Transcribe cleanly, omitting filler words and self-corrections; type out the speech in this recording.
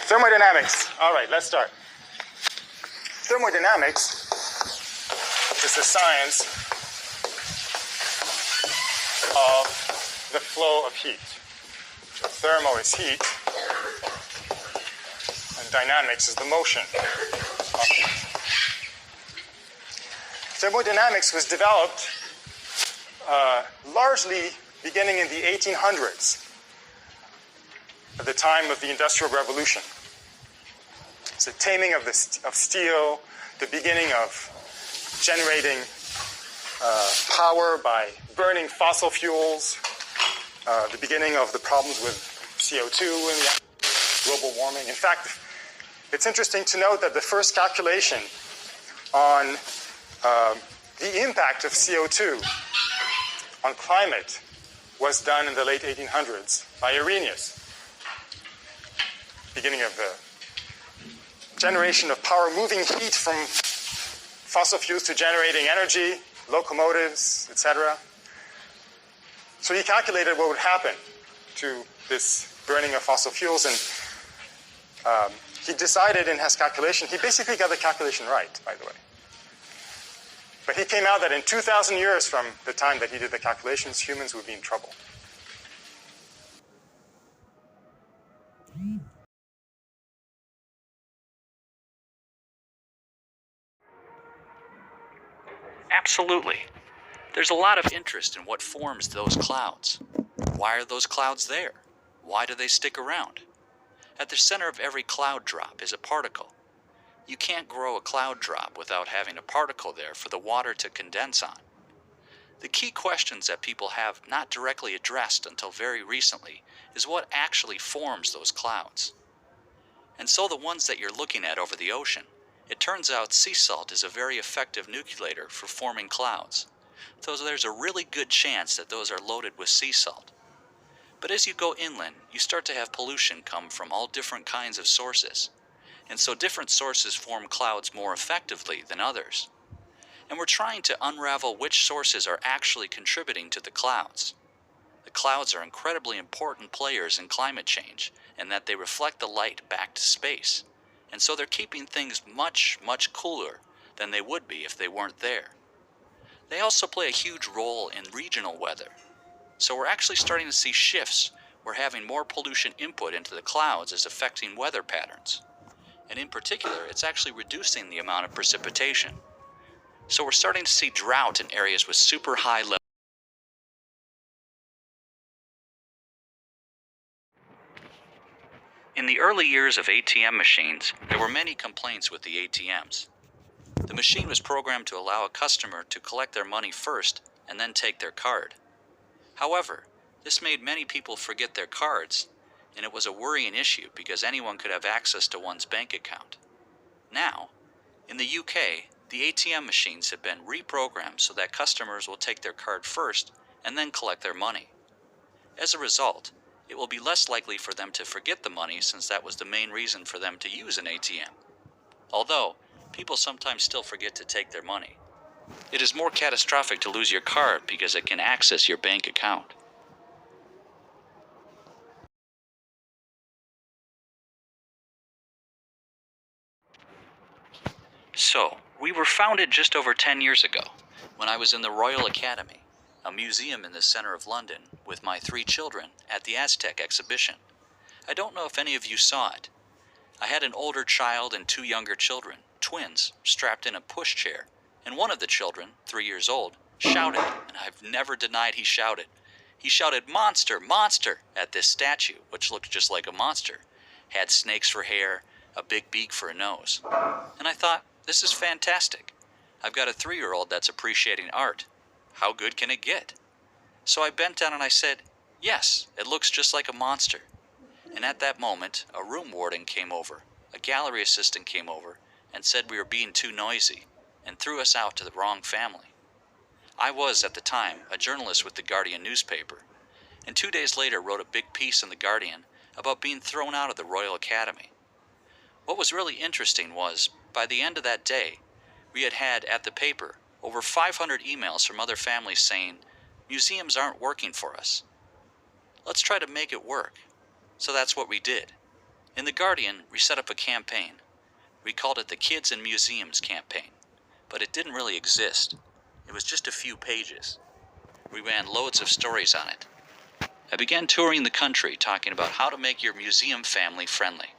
Thermodynamics. All right, let's start. Thermodynamics is the science of the flow of heat. Thermo is heat, and dynamics is the motion of heat. Thermodynamics was developed largely beginning in the 1800s, at the time of the Industrial Revolution. It's the taming of steel, the beginning of generating power by burning fossil fuels, the beginning of the problems with CO2 and global warming. In fact, it's interesting to note that the first calculation on the impact of CO2 on climate was done in the late 1800s by Arrhenius. Beginning of the generation of power, moving heat from fossil fuels to generating energy, locomotives, etc. So he calculated what would happen to this burning of fossil fuels, and he decided in his calculation, he basically got the calculation right, by the way. But he came out that in 2,000 years from the time that he did the calculations, humans would be in trouble. Absolutely. There's a lot of interest in what forms those clouds. Why are those clouds there? Why do they stick around? At the center of every cloud drop is a particle. You can't grow a cloud drop without having a particle there for the water to condense on. The key questions that people have not directly addressed until very recently is what actually forms those clouds. And so the ones that you're looking at over the ocean, it turns out sea salt is a very effective nucleator for forming clouds. So there's a really good chance that those are loaded with sea salt. But as you go inland, you start to have pollution come from all different kinds of sources. And so different sources form clouds more effectively than others. And we're trying to unravel which sources are actually contributing to the clouds. The clouds are incredibly important players in climate change, in that they reflect the light back to space. And so they're keeping things much, much cooler than they would be if they weren't there. They also play a huge role in regional weather. So we're actually starting to see shifts where having more pollution input into the clouds is affecting weather patterns. And in particular, it's actually reducing the amount of precipitation. So we're starting to see drought in areas with super high levels. In the early years of ATM machines, there were many complaints with the ATMs. The machine was programmed to allow a customer to collect their money first and then take their card. However, this made many people forget their cards, and it was a worrying issue because anyone could have access to one's bank account. Now, in the UK, the ATM machines have been reprogrammed so that customers will take their card first and then collect their money. As a result, it will be less likely for them to forget the money, since that was the main reason for them to use an ATM. Although, people sometimes still forget to take their money. It is more catastrophic to lose your card because it can access your bank account. So, we were founded just over 10 years ago, when I was in the Royal Academy, a museum in the center of London, with my 3 children at the Aztec exhibition. I don't know if any of you saw it. I had an older child and 2 younger children, twins, strapped in a pushchair, and one of the children, 3 years old, shouted, and I've never denied he shouted. He shouted, "Monster, monster," at this statue, which looked just like a monster, had snakes for hair, a big beak for a nose. And I thought, this is fantastic. I've got a 3-year-old that's appreciating art. How good can it get? So I bent down and I said, "Yes, it looks just like a monster." And at that moment, a room warden came over, a gallery assistant came over, and said we were being too noisy, and threw us out to the wrong family. I was, at the time, a journalist with the Guardian newspaper, and 2 days later wrote a big piece in the Guardian about being thrown out of the Royal Academy. What was really interesting was, by the end of that day, we had at the paper over 500 emails from other families saying, "Museums aren't working for us. Let's try to make it work." So that's what we did. In The Guardian, we set up a campaign. We called it the Kids in Museums campaign, but it didn't really exist. It was just a few pages. We ran loads of stories on it. I began touring the country talking about how to make your museum family friendly.